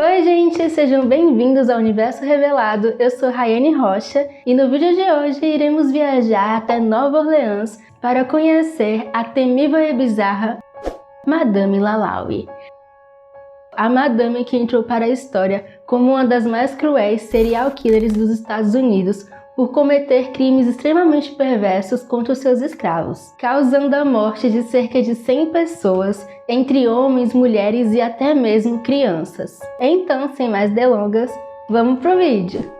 Oi gente, sejam bem-vindos ao Universo Revelado, eu sou Rayane Rocha e no vídeo de hoje iremos viajar até Nova Orleans para conhecer a temível e bizarra Madame Lalaurie. A Madame que entrou para a história como uma das mais cruéis serial killers dos Estados Unidos por cometer crimes extremamente perversos contra os seus escravos, causando a morte de cerca de 100 pessoas, entre homens, mulheres e até mesmo crianças. Então, sem mais delongas, vamos pro vídeo!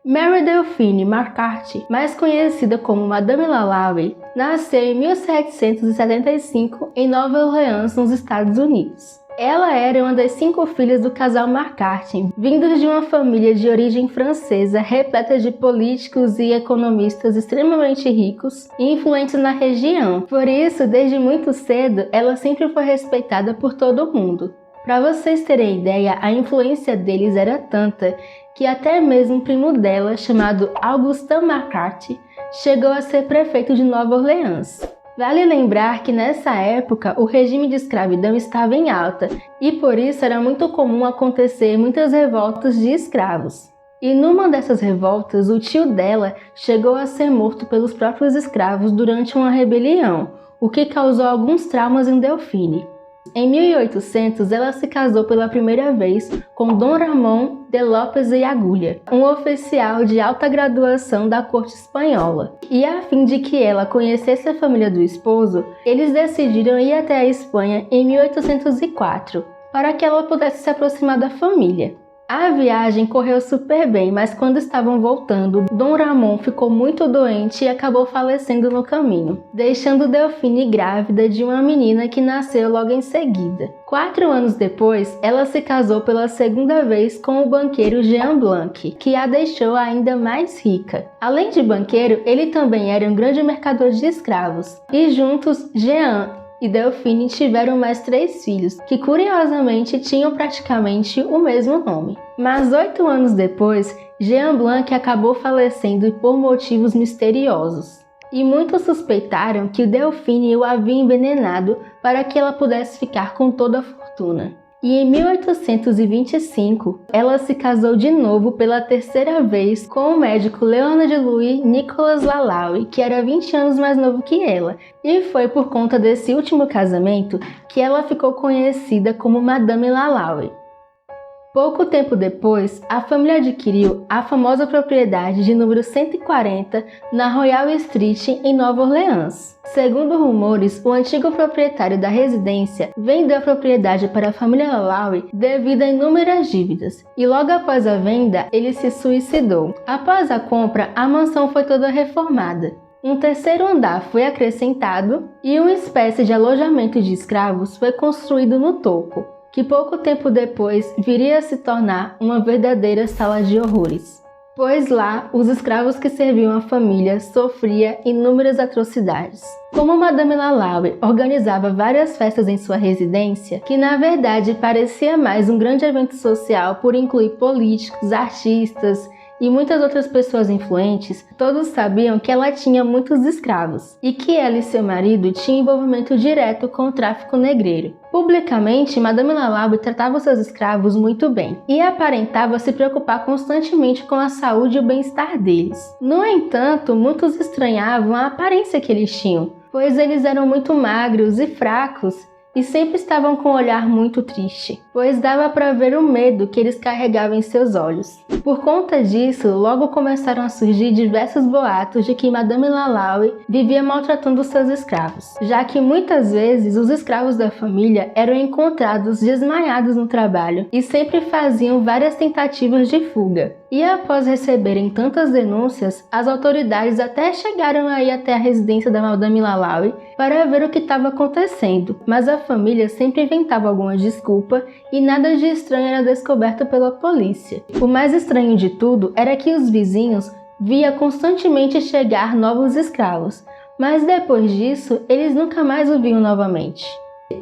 Mary Delphine McCarthy, mais conhecida como Madame Lalaurie, nasceu em 1775 em Nova Orleans, nos Estados Unidos. Ela era uma das 5 filhas do casal McCarthy, vindos de uma família de origem francesa repleta de políticos e economistas extremamente ricos e influentes na região. Por isso, desde muito cedo, ela sempre foi respeitada por todo mundo. Para vocês terem ideia, a influência deles era tanta que até mesmo o primo dela, chamado Augustin McCarthy, chegou a ser prefeito de Nova Orleans. Vale lembrar que nessa época o regime de escravidão estava em alta e por isso era muito comum acontecer muitas revoltas de escravos. E numa dessas revoltas, o tio dela chegou a ser morto pelos próprios escravos durante uma rebelião, o que causou alguns traumas em Delphine. Em 1800, ela se casou pela primeira vez com Dom Ramon de Lopes e Agulha, um oficial de alta graduação da corte espanhola. E a fim de que ela conhecesse a família do esposo, eles decidiram ir até a Espanha em 1804, para que ela pudesse se aproximar da família. A viagem correu super bem, mas quando estavam voltando, Dom Ramon ficou muito doente e acabou falecendo no caminho, deixando Delphine grávida de uma menina que nasceu logo em seguida. 4 anos depois, ela se casou pela segunda vez com o banqueiro Jean Blanc, que a deixou ainda mais rica. Além de banqueiro, ele também era um grande mercador de escravos, e juntos, Jean e Delphine tiveram mais 3 filhos, que curiosamente tinham praticamente o mesmo nome. Mas 8 anos depois, Jean Blanc acabou falecendo por motivos misteriosos. E muitos suspeitaram que Delphine o havia envenenado para que ela pudesse ficar com toda a fortuna. E em 1825, ela se casou de novo pela 3ª vez com o médico Leonard Louis Nicolas Lalaurie, que era 20 anos mais novo que ela. E foi por conta desse último casamento que ela ficou conhecida como Madame Lalaurie. Pouco tempo depois, a família adquiriu a famosa propriedade de número 140 na Royal Street, em Nova Orleans. Segundo rumores, o antigo proprietário da residência vendeu a propriedade para a família Lalaurie devido a inúmeras dívidas, e logo após a venda, ele se suicidou. Após a compra, a mansão foi toda reformada. Um 3º andar foi acrescentado e uma espécie de alojamento de escravos foi construído no topo, que pouco tempo depois viria a se tornar uma verdadeira sala de horrores. Pois lá, os escravos que serviam a família sofriam inúmeras atrocidades. Como Madame Lalaurie organizava várias festas em sua residência, que na verdade parecia mais um grande evento social por incluir políticos, artistas e muitas outras pessoas influentes, todos sabiam que ela tinha muitos escravos e que ela e seu marido tinham envolvimento direto com o tráfico negreiro. Publicamente, Madame Lalaurie tratava seus escravos muito bem e aparentava se preocupar constantemente com a saúde e o bem-estar deles. No entanto, muitos estranhavam a aparência que eles tinham, pois eles eram muito magros e fracos e sempre estavam com um olhar muito triste, pois dava para ver o medo que eles carregavam em seus olhos. Por conta disso, logo começaram a surgir diversos boatos de que Madame Lalaurie vivia maltratando seus escravos, já que muitas vezes os escravos da família eram encontrados desmaiados no trabalho e sempre faziam várias tentativas de fuga. E após receberem tantas denúncias, as autoridades até chegaram a ir até a residência da Madame Lalaurie para ver o que estava acontecendo, mas a família sempre inventava alguma desculpa e nada de estranho era descoberto pela polícia. O mais estranho de tudo era que os vizinhos via constantemente chegar novos escravos, mas depois disso eles nunca mais o viam novamente.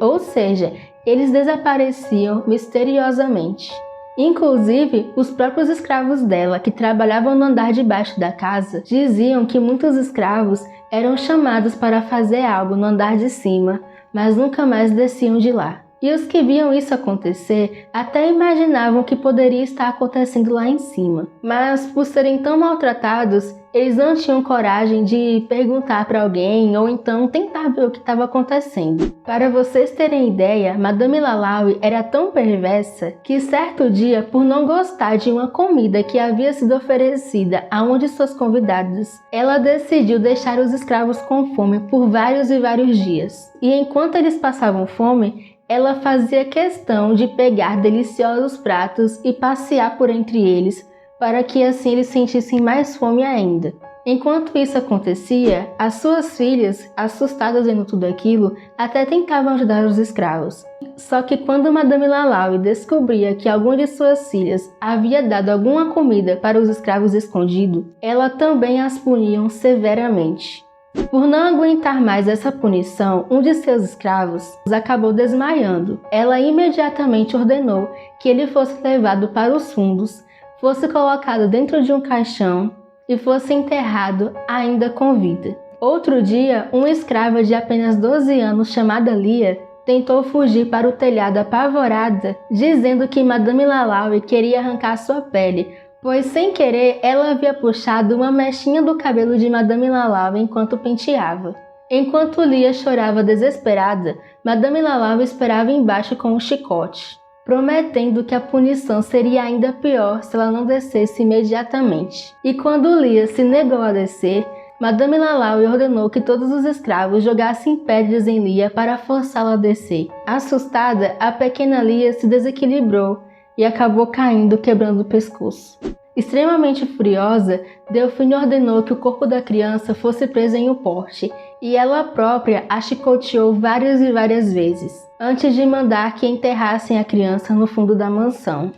Ou seja, eles desapareciam misteriosamente. Inclusive, os próprios escravos dela, que trabalhavam no andar de baixo da casa, diziam que muitos escravos eram chamados para fazer algo no andar de cima, mas nunca mais desciam de lá. E os que viam isso acontecer até imaginavam que poderia estar acontecendo lá em cima. Mas por serem tão maltratados, eles não tinham coragem de perguntar para alguém ou então tentar ver o que estava acontecendo. Para vocês terem ideia, Madame Lalaurie era tão perversa que certo dia, por não gostar de uma comida que havia sido oferecida a um de seus convidados, ela decidiu deixar os escravos com fome por vários e vários dias. E enquanto eles passavam fome, ela fazia questão de pegar deliciosos pratos e passear por entre eles, para que assim eles sentissem mais fome ainda. Enquanto isso acontecia, as suas filhas, assustadas vendo tudo aquilo, até tentavam ajudar os escravos. Só que quando Madame Lalaurie descobria que algum de suas filhas havia dado alguma comida para os escravos escondido, ela também as puniam severamente. Por não aguentar mais essa punição, um de seus escravos acabou desmaiando. Ela imediatamente ordenou que ele fosse levado para os fundos, fosse colocado dentro de um caixão e fosse enterrado ainda com vida. Outro dia, uma escrava de apenas 12 anos chamada Lia tentou fugir para o telhado apavorada, dizendo que Madame Lalaurie queria arrancar sua pele, pois sem querer ela havia puxado uma mechinha do cabelo de Madame Lalaurie enquanto penteava. Enquanto Lia chorava desesperada, Madame Lalaurie esperava embaixo com um chicote, prometendo que a punição seria ainda pior se ela não descesse imediatamente. E quando Lia se negou a descer, Madame Lalaurie ordenou que todos os escravos jogassem pedras em Lia para forçá-la a descer. Assustada, a pequena Lia se desequilibrou e acabou caindo, quebrando o pescoço. Extremamente furiosa, Delphine ordenou que o corpo da criança fosse preso em um poste e ela própria a chicoteou várias e várias vezes, antes de mandar que enterrassem a criança no fundo da mansão.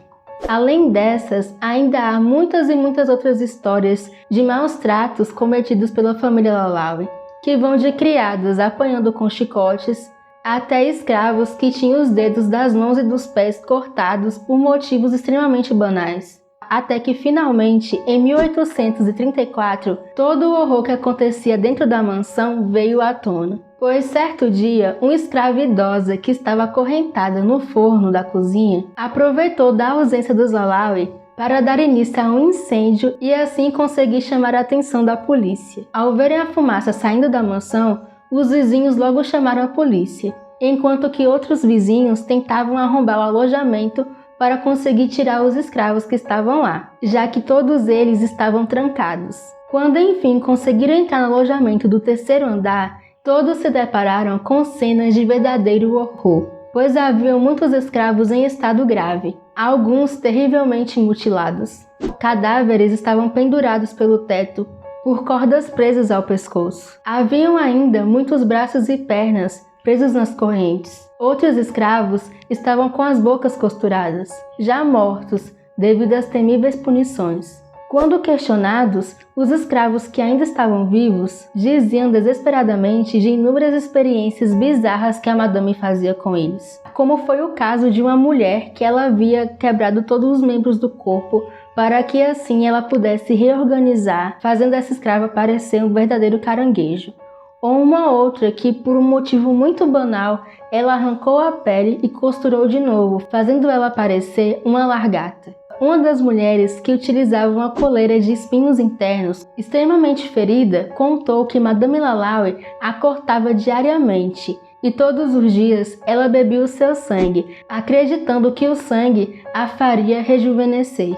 Além dessas, ainda há muitas e muitas outras histórias de maus tratos cometidos pela família Lalaurie, que vão de criados apanhando com chicotes, até escravos que tinham os dedos das mãos e dos pés cortados por motivos extremamente banais. Até que finalmente, em 1834, todo o horror que acontecia dentro da mansão veio à tona. Pois certo dia, uma escrava idosa que estava acorrentada no forno da cozinha aproveitou da ausência dos Lalaurie para dar início a um incêndio e assim conseguir chamar a atenção da polícia. Ao verem a fumaça saindo da mansão, os vizinhos logo chamaram a polícia, enquanto que outros vizinhos tentavam arrombar o alojamento para conseguir tirar os escravos que estavam lá, já que todos eles estavam trancados. Quando enfim conseguiram entrar no alojamento do terceiro andar, todos se depararam com cenas de verdadeiro horror, pois haviam muitos escravos em estado grave, alguns terrivelmente mutilados. Cadáveres estavam pendurados pelo teto por cordas presas ao pescoço. Haviam ainda muitos braços e pernas presos nas correntes. Outros escravos estavam com as bocas costuradas, já mortos devido às temíveis punições. Quando questionados, os escravos que ainda estavam vivos diziam desesperadamente de inúmeras experiências bizarras que a madame fazia com eles, como foi o caso de uma mulher que ela havia quebrado todos os membros do corpo para que assim ela pudesse reorganizar, fazendo essa escrava parecer um verdadeiro caranguejo. Ou uma outra que, por um motivo muito banal, ela arrancou a pele e costurou de novo, fazendo ela parecer uma largata. Uma das mulheres, que utilizava uma coleira de espinhos internos, extremamente ferida, contou que Madame Lalaurie a cortava diariamente e todos os dias ela bebia o seu sangue, acreditando que o sangue a faria rejuvenescer.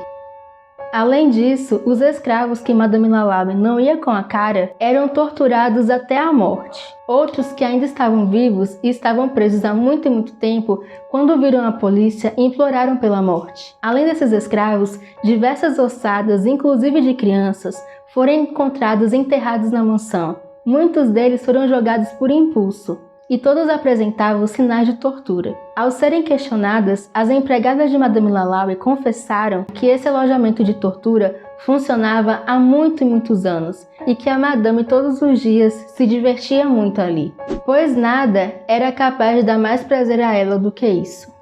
Além disso, os escravos que Madame Lalaurie não ia com a cara eram torturados até a morte. Outros que ainda estavam vivos e estavam presos há muito e muito tempo, quando viram a polícia, imploraram pela morte. Além desses escravos, diversas ossadas, inclusive de crianças, foram encontradas enterradas na mansão. Muitos deles foram jogados por impulso, e todos apresentavam sinais de tortura. Ao serem questionadas, as empregadas de Madame Lalaurie confessaram que esse alojamento de tortura funcionava há muitos anos e que a madame todos os dias se divertia muito ali, pois nada era capaz de dar mais prazer a ela do que isso.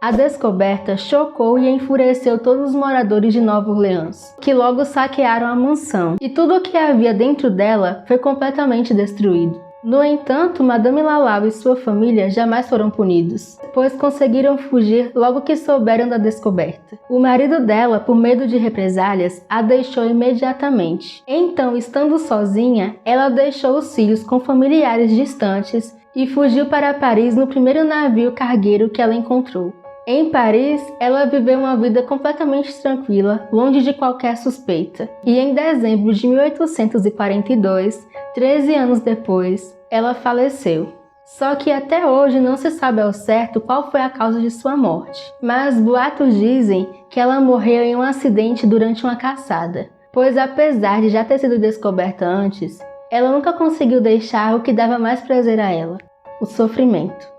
A descoberta chocou e enfureceu todos os moradores de Nova Orleans, que logo saquearam a mansão, e tudo o que havia dentro dela foi completamente destruído. No entanto, Madame Lalaurie e sua família jamais foram punidos, pois conseguiram fugir logo que souberam da descoberta. O marido dela, por medo de represálias, a deixou imediatamente. Então, estando sozinha, ela deixou os filhos com familiares distantes e fugiu para Paris no primeiro navio cargueiro que ela encontrou. Em Paris, ela viveu uma vida completamente tranquila, longe de qualquer suspeita. E em dezembro de 1842, 13 anos depois, ela faleceu. Só que até hoje não se sabe ao certo qual foi a causa de sua morte. Mas boatos dizem que ela morreu em um acidente durante uma caçada, pois apesar de já ter sido descoberta antes, ela nunca conseguiu deixar o que dava mais prazer a ela: o sofrimento.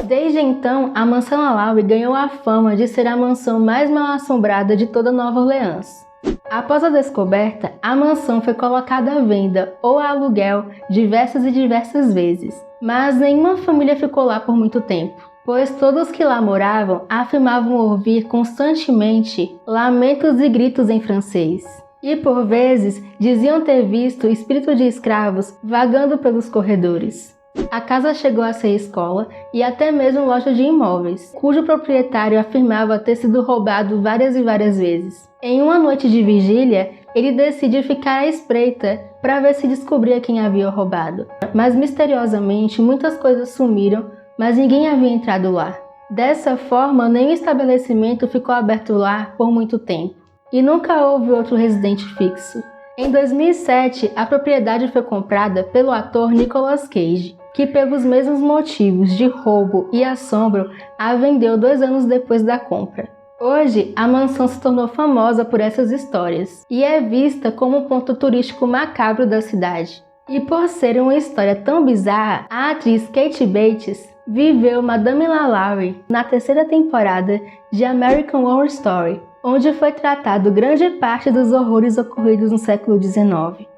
Desde então, a mansão Lalaurie ganhou a fama de ser a mansão mais mal-assombrada de toda Nova Orleans. Após a descoberta, a mansão foi colocada à venda ou a aluguel diversas vezes, mas nenhuma família ficou lá por muito tempo, pois todos que lá moravam afirmavam ouvir constantemente lamentos e gritos em francês. E por vezes diziam ter visto espíritos de escravos vagando pelos corredores. A casa chegou a ser escola e até mesmo loja de imóveis, cujo proprietário afirmava ter sido roubado várias vezes. Em uma noite de vigília, ele decide ficar à espreita para ver se descobria quem havia roubado. Mas misteriosamente muitas coisas sumiram, mas ninguém havia entrado lá. Dessa forma, nenhum estabelecimento ficou aberto lá por muito tempo, e nunca houve outro residente fixo. Em 2007, a propriedade foi comprada pelo ator Nicolas Cage, que pelos mesmos motivos de roubo e assombro a vendeu 2 anos depois da compra. Hoje, a mansão se tornou famosa por essas histórias e é vista como um ponto turístico macabro da cidade. E por ser uma história tão bizarra, a atriz Kathy Bates viveu Madame Lalaurie na 3ª temporada de American Horror Story, onde foi tratado grande parte dos horrores ocorridos no século XIX.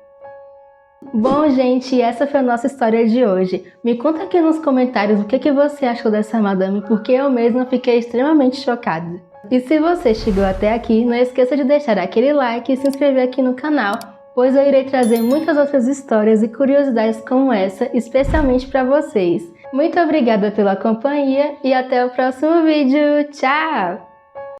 Bom, gente, essa foi a nossa história de hoje. Me conta aqui nos comentários o que você achou dessa madame, porque eu mesma fiquei extremamente chocada. E se você chegou até aqui, não esqueça de deixar aquele like e se inscrever aqui no canal, pois eu irei trazer muitas outras histórias e curiosidades como essa, especialmente para vocês. Muito obrigada pela companhia e até o próximo vídeo. Tchau!